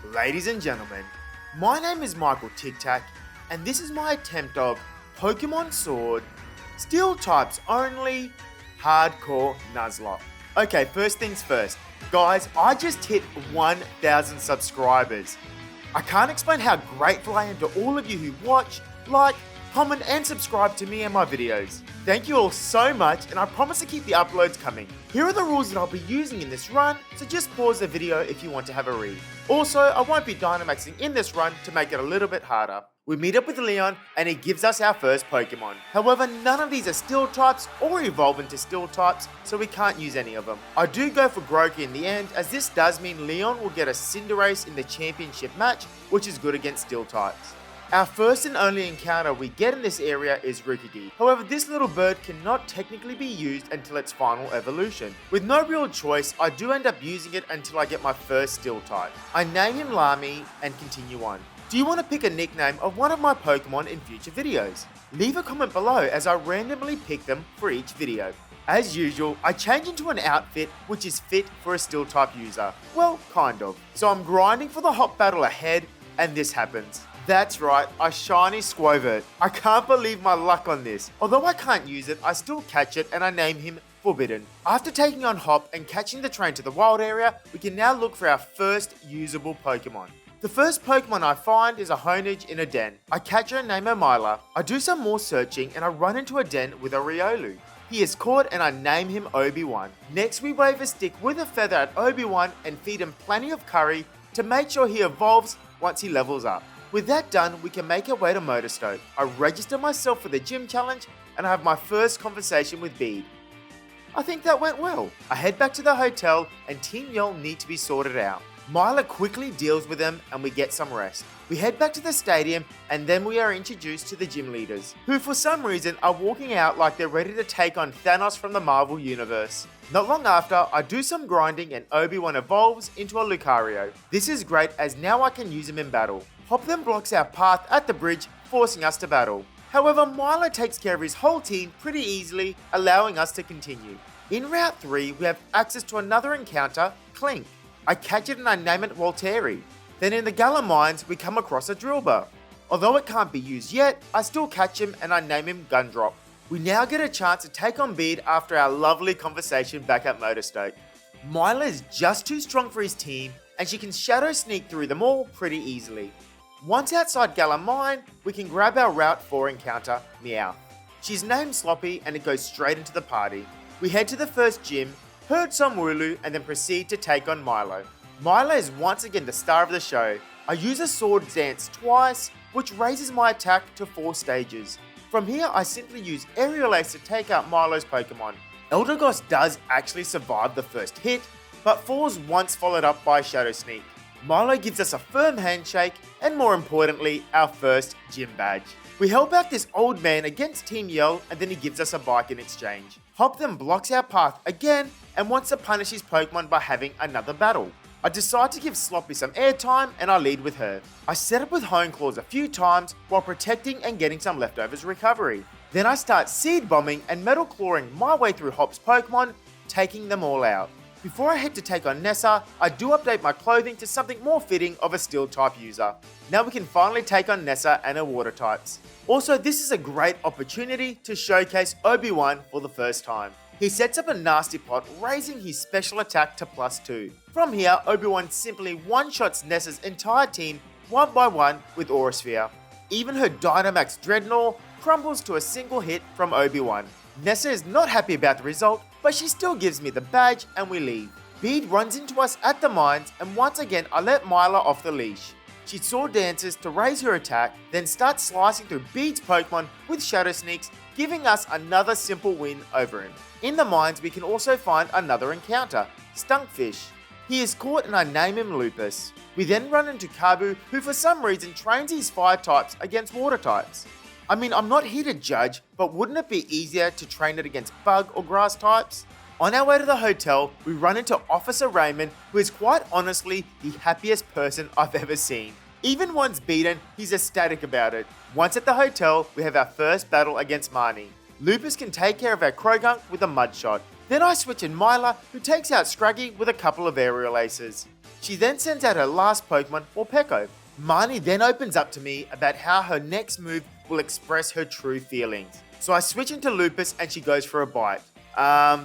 Ladies and gentlemen, my name is Michael Tic Tac, and this is my attempt of Pokemon Sword, Steel types only, Hardcore Nuzlocke. Okay, first things first. Guys, I just hit 1,000 subscribers. I can't explain how grateful I am to all of you who watch, like, comment and subscribe to me and my videos. Thank you all so much, and I promise to keep the uploads coming. Here are the rules that I'll be using in this run, so just pause the video if you want to have a read. Also, I won't be Dynamaxing in this run to make it a little bit harder. We meet up with Leon and he gives us our first Pokemon. However, none of these are Steel types or evolve into Steel types, so we can't use any of them. I do go for Groki in the end, as this does mean Leon will get a Cinderace in the championship match, which is good against Steel types. Our first and only encounter we get in this area is Rikiki. However, this little bird cannot technically be used until its final evolution. With no real choice, I do end up using it until I get my first Steel type. I name him Lami and continue on. Do you want to pick a nickname of one of my Pokemon in future videos? Leave a comment below as I randomly pick them for each video. As usual, I change into an outfit which is fit for a Steel type user. Well, kind of. So I'm grinding for the hot battle ahead, and this happens. That's right, a shiny Squovert. I can't believe my luck on this. Although I can't use it, I still catch it and I name him Forbidden. After taking on Hop and catching the train to the wild area, we can now look for our first usable Pokemon. The first Pokemon I find is a Honedge in a den. I catch her and name her Myla. I do some more searching and I run into a den with a Riolu. He is caught and I name him Obi-Wan. Next we wave a stick with a feather at Obi-Wan and feed him plenty of curry to make sure he evolves once he levels up. With that done, we can make our way to Motorstoke. I register myself for the gym challenge and I have my first conversation with Bede. I think that went well. I head back to the hotel and Team Yell need to be sorted out. Myla quickly deals with them and we get some rest. We head back to the stadium and then we are introduced to the gym leaders, who for some reason are walking out like they're ready to take on Thanos from the Marvel Universe. Not long after, I do some grinding and Obi-Wan evolves into a Lucario. This is great as now I can use him in battle. Hop then blocks our path at the bridge, forcing us to battle. However, Milo takes care of his whole team pretty easily, allowing us to continue. In Route 3, we have access to another encounter, Clink. I catch it and I name it Walteri. Then in the Galar Mines, we come across a Drillbur. Although it can't be used yet, I still catch him and I name him Gundrop. We now get a chance to take on Bede after our lovely conversation back at Motorstoke. Myla is just too strong for his team and she can shadow sneak through them all pretty easily. Once outside Galar Mine, we can grab our Route 4 encounter, Meowth. She's named Sloppy and it goes straight into the party. We head to the first gym, herd some Wooloo and then proceed to take on Milo. Milo is once again the star of the show. I use a sword dance twice, which raises my attack to 4 stages. From here, I simply use Aerial Ace to take out Milo's Pokemon. Eldegoss does actually survive the first hit, but falls once followed up by Shadow Sneak. Milo gives us a firm handshake, and more importantly, our first gym badge. We help out this old man against Team Yell, and then he gives us a bike in exchange. Hop then blocks our path again, and wants to punish his Pokemon by having another battle. I decide to give Sloppy some airtime, and I lead with her. I set up with Hone Claws a few times, while protecting and getting some leftovers recovery. Then I start Seed Bombing and Metal Clawing my way through Hop's Pokemon, taking them all out. Before I head to take on Nessa, I do update my clothing to something more fitting of a Steel type user. Now we can finally take on Nessa and her water types. Also, this is a great opportunity to showcase Obi-Wan for the first time. He sets up a nasty pot, raising his special attack to +2. From here, Obi-Wan simply one-shots Nessa's entire team one by one with Aura Sphere. Even her Dynamax Dreadnought crumbles to a single hit from Obi-Wan. Nessa is not happy about the result, but she still gives me the badge and we leave. Bede runs into us at the mines and once again I let Myla off the leash. She sword dances to raise her attack, then starts slicing through Bede's Pokemon with Shadow Sneaks, giving us another simple win over him. In the mines we can also find another encounter, Stunkfish. He is caught and I name him Lupus. We then run into Kabu, who for some reason trains his fire types against water types. I mean, I'm not here to judge, but wouldn't it be easier to train it against bug or grass types? On our way to the hotel, we run into Officer Raymond, who is quite honestly the happiest person I've ever seen. Even once beaten, he's ecstatic about it. Once at the hotel, we have our first battle against Marnie. Lupus can take care of our Krogunk with a Mud Shot. Then I switch in Myla, who takes out Scraggy with a couple of aerial aces. She then sends out her last Pokemon, Morpeko. Marnie then opens up to me about how her next move will express her true feelings. So I switch into Lupus and she goes for a bite.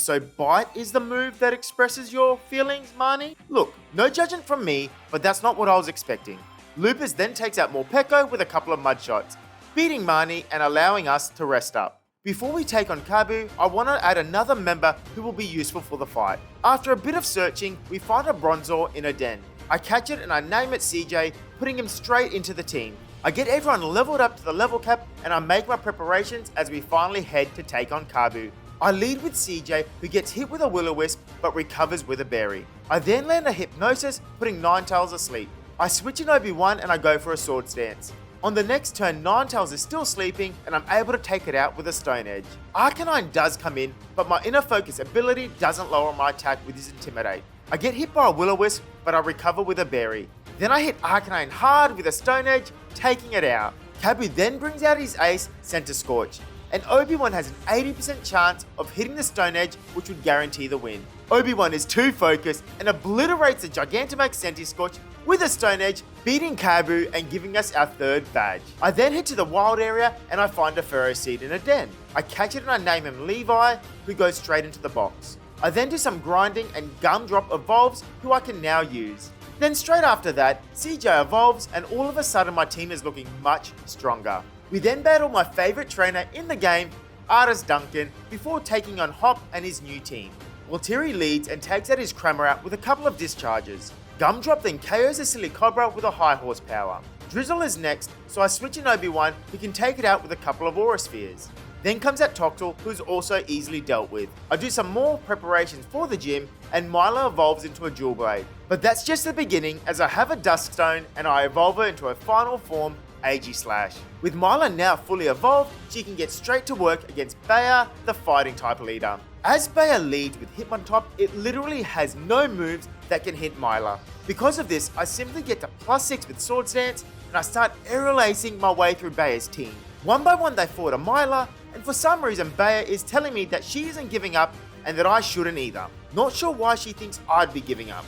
So bite is the move that expresses your feelings, Marnie? Look, no judgment from me, but that's not what I was expecting. Lupus then takes out Morpeko with a couple of mud shots, beating Marnie and allowing us to rest up. Before we take on Kabu, I want to add another member who will be useful for the fight. After a bit of searching, we find a Bronzor in a den. I catch it and I name it CJ, putting him straight into the team. I get everyone leveled up to the level cap and I make my preparations as we finally head to take on Kabu. I lead with CJ, who gets hit with a Will-O-Wisp but recovers with a berry. I then land a Hypnosis, putting Ninetales asleep. I switch in Obi-Wan and I go for a Swords Dance. On the next turn, Ninetales is still sleeping and I'm able to take it out with a Stone Edge. Arcanine does come in, but my Inner Focus ability doesn't lower my attack with his Intimidate. I get hit by a Will-O-Wisp, but I recover with a berry. Then I hit Arcanine hard with a Stone Edge, taking it out. Kabu then brings out his ace, Center Scorch, and Obi-Wan has an 80% chance of hitting the Stone Edge, which would guarantee the win. Obi-Wan is too focused and obliterates the Gigantamax Scorch with a Stone Edge, beating Kabu and giving us our third badge. I then head to the wild area and I find a Ferroseed in a den. I catch it and I name him Levi, who goes straight into the box. I then do some grinding and Gumdrop evolves, who I can now use. Then straight after that, CJ evolves and all of a sudden my team is looking much stronger. We then battle my favourite trainer in the game, Artis Duncan, before taking on Hop and his new team. Walteri leads and takes out his Cramorant with a couple of discharges. Gumdrop then KOs a Silly Cobra with a high horsepower. Drizzle is next, so I switch in Obi-Wan, who can take it out with a couple of Aura Spheres. Then comes out Toxel, who's also easily dealt with. I do some more preparations for the gym, and Myla evolves into a Dual Blade. But that's just the beginning, as I have a Duskstone and I evolve her into her final form, Aegislash. With Myla now fully evolved, she can get straight to work against Bayer, the fighting type leader. As Bayer leads with Hitmontop, it literally has no moves that can hit Myla. Because of this, I simply get to +6 with Swords Dance, and I start aerial acing my way through Bayer's team. One by one they fall to Myla, and for some reason Bayer is telling me that she isn't giving up and that I shouldn't either. Not sure why she thinks I'd be giving up.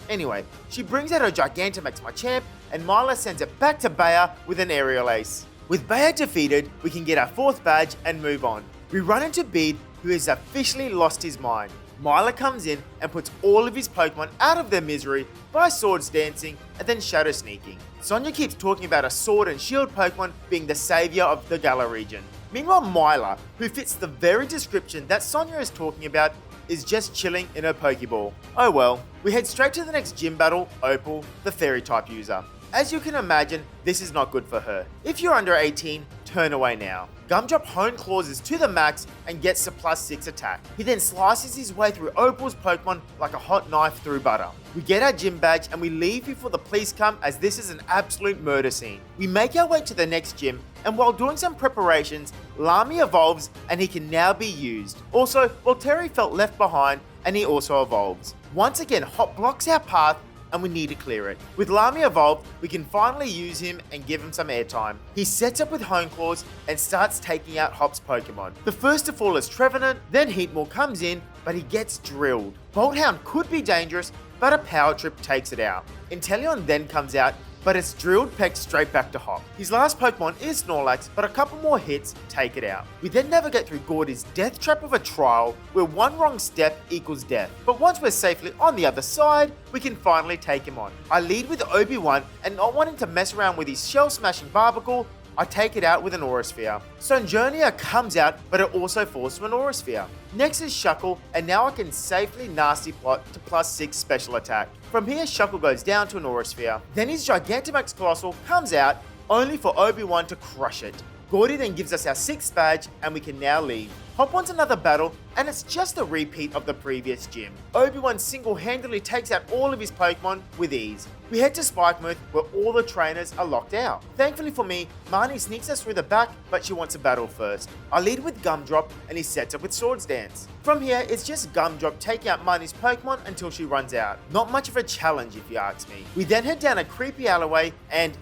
Anyway, she brings out her Gigantamax, my champ, and Myla sends it back to Bayer with an aerial ace. With Bayer defeated, we can get our 4th badge and move on. We run into Bede, who has officially lost his mind. Myla comes in and puts all of his Pokemon out of their misery by Swords Dancing and then Shadow Sneaking. Sonia keeps talking about a Sword and Shield Pokemon being the savior of the Galar region. Meanwhile, Myla, who fits the very description that Sonia is talking about, is just chilling in her Pokeball. Oh well. We head straight to the next gym battle, Opal, the Fairy type user. As you can imagine, this is not good for her. If you're under 18, turn away now. Gumdrop Hone Clauses to the max and gets a +6 attack. He then slices his way through Opal's Pokemon like a hot knife through butter. We get our gym badge and we leave before the police come, as this is an absolute murder scene. We make our way to the next gym, and while doing some preparations, Lamy evolves and he can now be used. Also, Walteri felt left behind and he also evolves. Once again, Hop blocks our path and we need to clear it. With Lamy evolved, we can finally use him and give him some airtime. He sets up with Hone Claws and starts taking out Hop's Pokemon. The first to fall is Trevenant, then Heatmore comes in, but he gets drilled. Bolthound could be dangerous, but a Power Trip takes it out. Inteleon then comes out, but it's drilled Peck straight back to Hop. His last Pokemon is Snorlax, but a couple more hits take it out. We then navigate through Gordy's death trap of a trial, where one wrong step equals death. But once we're safely on the other side, we can finally take him on. I lead with Obi-Wan, and not wanting to mess around with his shell-smashing Barbacle, I take it out with an Aura Sphere. Sonjournia comes out, but it also falls to an Aura Sphere. Next is Shuckle, and now I can safely Nasty Plot to +6 special attack. From here, Shuckle goes down to an Aura Sphere. Then his Gigantamax Colossal comes out, only for Obi-Wan to crush it. Gordy then gives us our 6th badge, and we can now leave. Hop wants another battle, and it's just a repeat of the previous gym. Obi-Wan single-handedly takes out all of his Pokemon with ease. We head to Spikemuth, where all the trainers are locked out. Thankfully for me, Marnie sneaks us through the back, but she wants a battle first. I lead with Gumdrop, and he sets up with Swords Dance. From here, it's just Gumdrop taking out Marnie's Pokemon until she runs out. Not much of a challenge if you ask me. We then head down a creepy alleyway, and...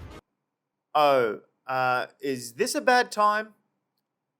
is this a bad time?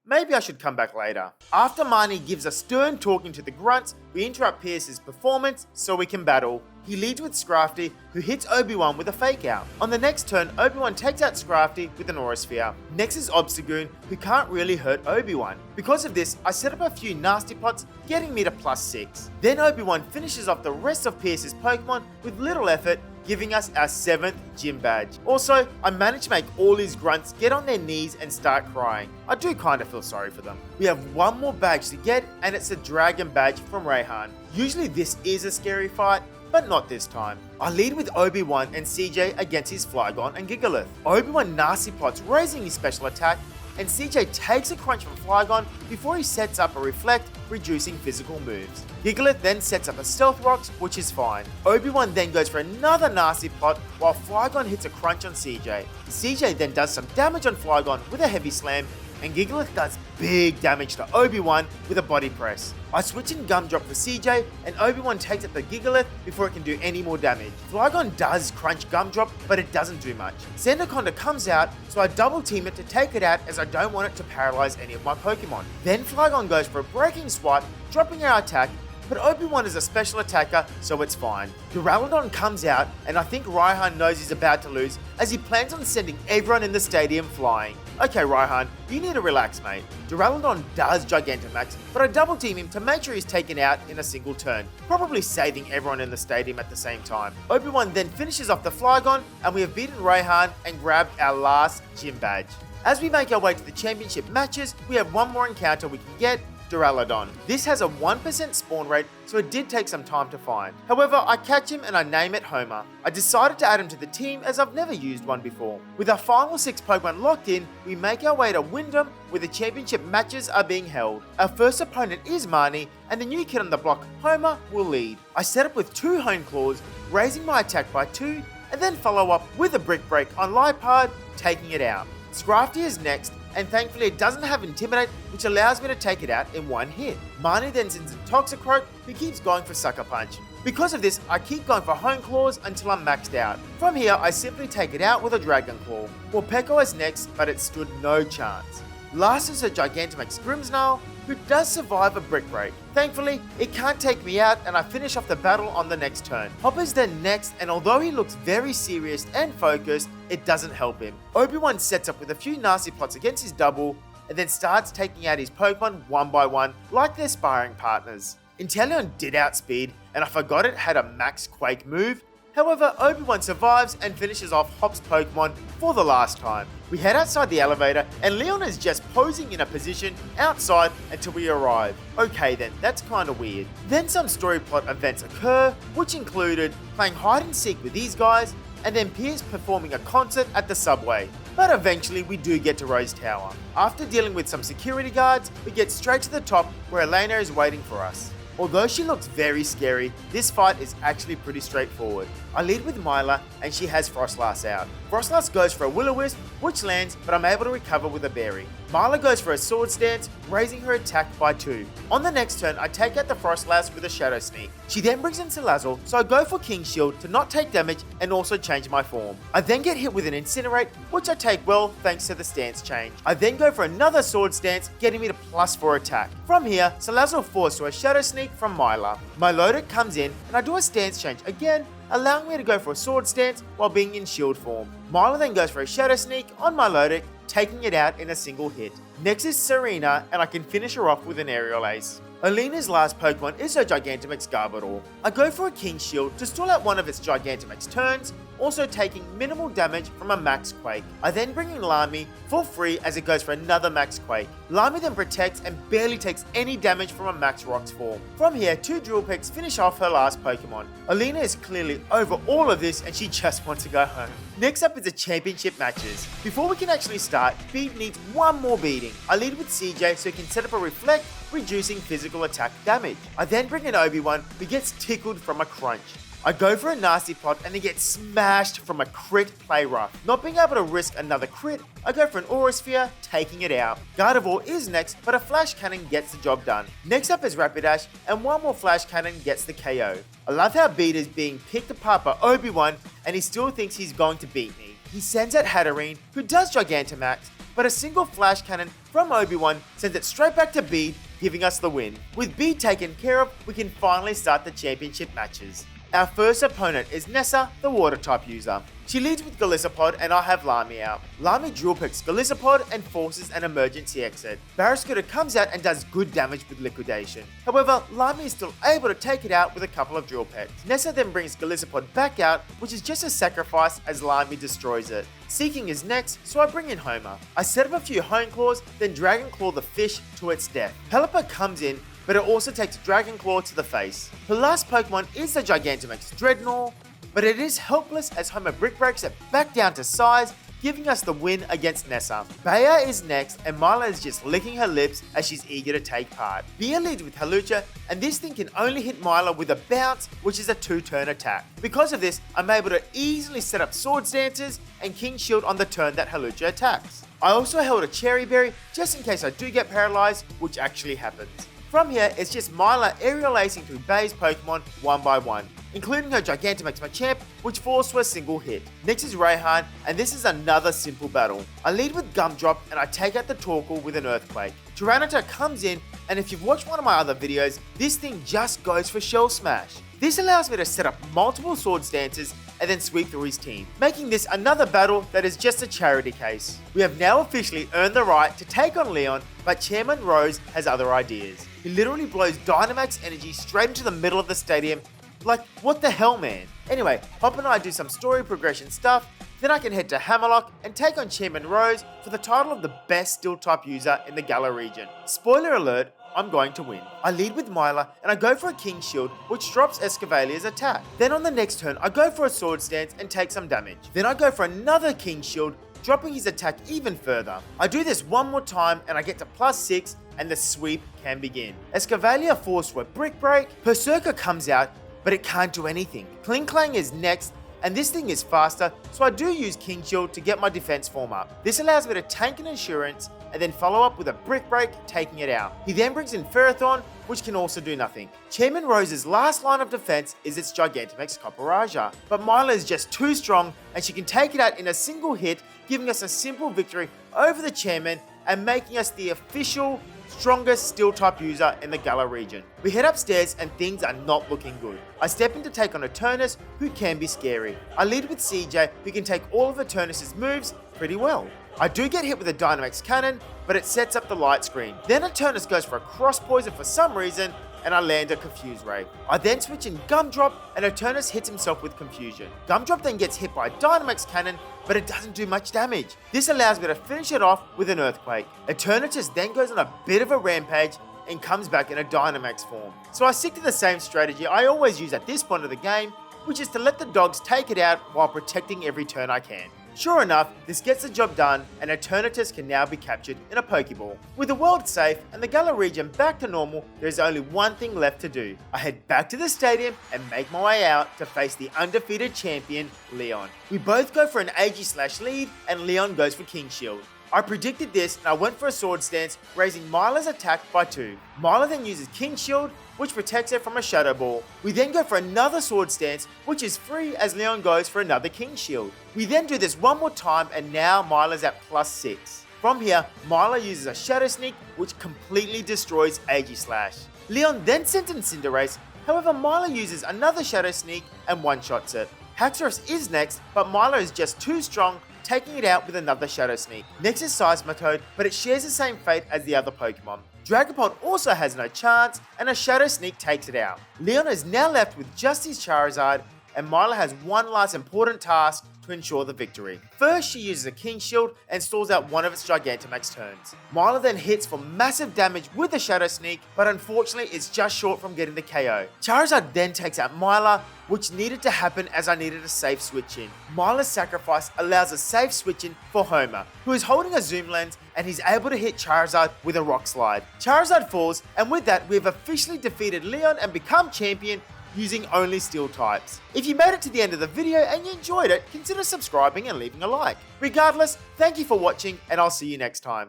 Maybe I should come back later. After Marnie gives a stern talking to the grunts, we interrupt Piers' performance so we can battle. He leads with Scrafty, who hits Obi-Wan with a fake out. On the next turn, Obi-Wan takes out Scrafty with an Aura Sphere. Next is Obstagoon, who can't really hurt Obi-Wan. Because of this, I set up a few nasty pots, getting me to +6. Then Obi-Wan finishes off the rest of Piers' Pokemon with little effort, giving us our 7th gym badge. Also, I managed to make all his grunts get on their knees and start crying. I do kind of feel sorry for them. We have one more badge to get, and it's a dragon badge from Raihan. Usually this is a scary fight, but not this time. I lead with Obi-Wan and CJ against his Flygon and Gigalith. Obi-Wan nasty pots, raising his special attack, and CJ takes a crunch from Flygon before he sets up a Reflect, reducing physical moves. Gigalith then sets up a Stealth Rocks, which is fine. Obi-Wan then goes for another nasty pot while Flygon hits a crunch on CJ. CJ then does some damage on Flygon with a heavy slam, and Gigalith does big damage to Obi-Wan with a body press. I switch in Gumdrop for CJ, and Obi-Wan takes out the Gigalith before it can do any more damage. Flygon does crunch Gumdrop, but it doesn't do much. Sandaconda comes out, so I double team it to take it out as I don't want it to paralyze any of my Pokemon. Then Flygon goes for a Breaking Swipe, dropping our attack, but Obi-Wan is a special attacker, so it's fine. Duraludon comes out, and I think Raihan knows he's about to lose, as he plans on sending everyone in the stadium flying. Okay Raihan, you need to relax mate. Duraludon does Gigantamax, but I double team him to make sure he's taken out in a single turn, probably saving everyone in the stadium at the same time. Obi-Wan then finishes off the Flygon, and we have beaten Raihan and grabbed our last gym badge. As we make our way to the championship matches, we have one more encounter we can get, Duraludon. This has a 1% spawn rate, so it did take some time to find. However, I catch him and I name it Homer. I decided to add him to the team as I've never used one before. With our final 6 Pokemon locked in, we make our way to Wyndham, where the championship matches are being held. Our first opponent is Marnie, and the new kid on the block, Homer, will lead. I set up with 2 Hone Claws, raising my attack by 2, and then follow up with a Brick Break on Lipard, taking it out. Scrafty is next, and thankfully it doesn't have Intimidate, which allows me to take it out in one hit. Marnie then sends in Toxicroak, who keeps going for Sucker Punch. Because of this, I keep going for Hone Claws until I'm maxed out. From here, I simply take it out with a Dragon Claw. Morpeko is next, but it stood no chance. Last is a Gigantamax Grimmsnarl, who does survive a Brick Break. Thankfully, it can't take me out, and I finish off the battle on the next turn. Hopper's then next, and although he looks very serious and focused, it doesn't help him. Obi-Wan sets up with a few nasty pots against his double, and then starts taking out his Pokemon one by one, like their sparring partners. Inteleon did outspeed, and I forgot it had a Max Quake move. However, Obi-Wan survives and finishes off Hop's Pokemon for the last time. We head outside the elevator, and Leon is just posing in a position outside until we arrive. Okay then, that's kinda weird. Then some story plot events occur, which included playing hide and seek with these guys, and then Piers performing a concert at the subway. But eventually we do get to Rose Tower. After dealing with some security guards, we get straight to the top where Elena is waiting for us. Although she looks very scary, this fight is actually pretty straightforward. I lead with Myla, and she has Frostlass out. Frostlass goes for a Will-O-Wisp, which lands, but I'm able to recover with a Berry. Myla goes for a Sword Stance, raising her attack by 2. On the next turn, I take out the Frostlass with a Shadow Sneak. She then brings in Salazzle, so I go for King Shield to not take damage and also change my form. I then get hit with an Incinerate, which I take well thanks to the stance change. I then go for another Sword Stance, getting me to +4 attack. From here, Salazzle falls to a Shadow Sneak from Myla. My Milotic comes in, and I do a stance change again, allowing me to go for a Sword Stance while being in shield form. Myla then goes for a Shadow Sneak on Milotic, taking it out in a single hit. Next is Serena, and I can finish her off with an Aerial Ace. Elena's last Pokemon is her Gigantamax Garbodor. I go for a King Shield to stall out one of its Gigantamax turns, also taking minimal damage from a Max Quake. I then bring in Lamy for free as it goes for another Max Quake. Lamy then protects and barely takes any damage from a Max Rocks form. From here, 2 Drill Picks finish off her last Pokemon. Elena is clearly over all of this and she just wants to go home. Next up is the championship matches. Before we can actually start, Beat needs one more beating. I lead with CJ so he can set up a Reflect, reducing physical attack damage. I then bring in Obi-Wan, who gets tickled from a crunch. I go for a nasty pot and then get smashed from a crit play rough. Not being able to risk another crit, I go for an Aura Sphere, taking it out. Gardevoir is next, but a Flash Cannon gets the job done. Next up is Rapidash, and one more Flash Cannon gets the KO. I love how Beat is being picked apart by Obi-Wan, and he still thinks he's going to beat me. He sends out Hatterene, who does Gigantamax, but a single flash cannon from Obi-Wan sends it straight back to Bede, giving us the win. With Bede taken care of, we can finally start the championship matches. Our first opponent is Nessa, the water type user. She leads with Galissapod and I have Lami out. Lami drill picks Galissapod and forces an emergency exit. Barraskewda comes out and does good damage with liquidation. However, Lami is still able to take it out with a couple of drill pecks. Nessa then brings Galissapod back out, which is just a sacrifice as Lami destroys it. Seeking is next, so I bring in Homer. I set up a few Hone Claws, then Dragon Claw the fish to its death. Pelipper comes in, but it also takes Dragon Claw to the face. Her last Pokemon is the Gigantamax Dreadnought, but it is helpless as Homer Brick breaks it back down to size, giving us the win against Nessa. Baya is next, and Mila is just licking her lips as she's eager to take part. Bia leads with Hawlucha, and this thing can only hit Mila with a bounce, which is a 2-turn attack. Because of this, I'm able to easily set up Swords Dances and King Shield on the turn that Hawlucha attacks. I also held a Cherry Berry just in case I do get paralyzed, which actually happens. From here, it's just Mila aerial acing through Bay's Pokemon one by one, including her Gigantamax Machamp, which falls to a single hit. Next is Raihan, and this is another simple battle. I lead with Gumdrop, and I take out the Torkoal with an Earthquake. Tyranitar comes in, and if you've watched one of my other videos, this thing just goes for Shell Smash. This allows me to set up multiple Swords Dances and then sweep through his team, making this another battle that is just a charity case. We have now officially earned the right to take on Leon, but Chairman Rose has other ideas. He literally blows Dynamax energy straight into the middle of the stadium. Like, what the hell, man? Anyway, Hop and I do some story progression stuff, then I can head to Hammerlock and take on Chairman Rose for the title of the best Steel type user in the Galar region. Spoiler alert, I'm going to win. I lead with Mila and I go for a King Shield, which drops Escavalia's attack. Then on the next turn, I go for a Swords Dance and take some damage. Then I go for another King Shield, dropping his attack even further. I do this one more time and I get to +6 and the sweep can begin. Escavalia falls to a Brick Break, Berserker comes out, but it can't do anything. Kling Klang is next, and this thing is faster, so I do use King Shield to get my defense form up. This allows me to tank an Insurance, and then follow up with a Brick Break, taking it out. He then brings in Ferrothorn, which can also do nothing. Chairman Rose's last line of defense is its Gigantamax Copperaja, but Mila is just too strong, and she can take it out in a single hit, giving us a simple victory over the Chairman, and making us the official strongest Steel type user in the Galar region. We head upstairs and things are not looking good. I step in to take on Eternatus, who can be scary. I lead with CJ, who can take all of Eternatus' moves pretty well. I do get hit with a Dynamax Cannon, but it sets up the light screen. Then Eternatus goes for a Cross Poison for some reason, and I land a Confuse Ray. I then switch in Gumdrop, and Eternatus hits himself with Confusion. Gumdrop then gets hit by a Dynamax Cannon, but it doesn't do much damage. This allows me to finish it off with an Earthquake. Eternatus then goes on a bit of a rampage and comes back in a Dynamax form. So I stick to the same strategy I always use at this point of the game, which is to let the dogs take it out while protecting every turn I can. Sure enough, this gets the job done and Eternatus can now be captured in a Pokeball. With the world safe and the Galar region back to normal, there is only one thing left to do. I head back to the stadium and make my way out to face the undefeated champion, Leon. We both go for an AG/lead and Leon goes for King Shield. I predicted this and I went for a Swords Dance, raising Mila's attack by 2. Mila then uses King Shield, which protects it from a Shadow Ball. We then go for another Swords Dance, which is free as Leon goes for another King Shield. We then do this one more time and now Mila's at +6. From here, Mila uses a Shadow Sneak, which completely destroys Agi-Slash. Leon then sends in Cinderace, however Mila uses another Shadow Sneak and one-shots it. Haxorus is next, but Mila is just too strong, taking it out with another Shadow Sneak. Next is Seismitoad, but it shares the same fate as the other Pokemon. Dragapult also has no chance, and a Shadow Sneak takes it out. Leon is now left with just his Charizard, and Mila has one last important task to ensure the victory. First, she uses a King Shield and stalls out one of its Gigantamax turns. Mila then hits for massive damage with the Shadow Sneak, but unfortunately it's just short from getting the KO. Charizard then takes out Mila, which needed to happen as I needed a safe switch in. Mila's sacrifice allows a safe switch in for Homer, who is holding a Zoom Lens and he's able to hit Charizard with a Rock Slide. Charizard falls, and with that we have officially defeated Leon and become champion using only Steel types. If you made it to the end of the video and you enjoyed it, consider subscribing and leaving a like. Regardless, thank you for watching and I'll see you next time.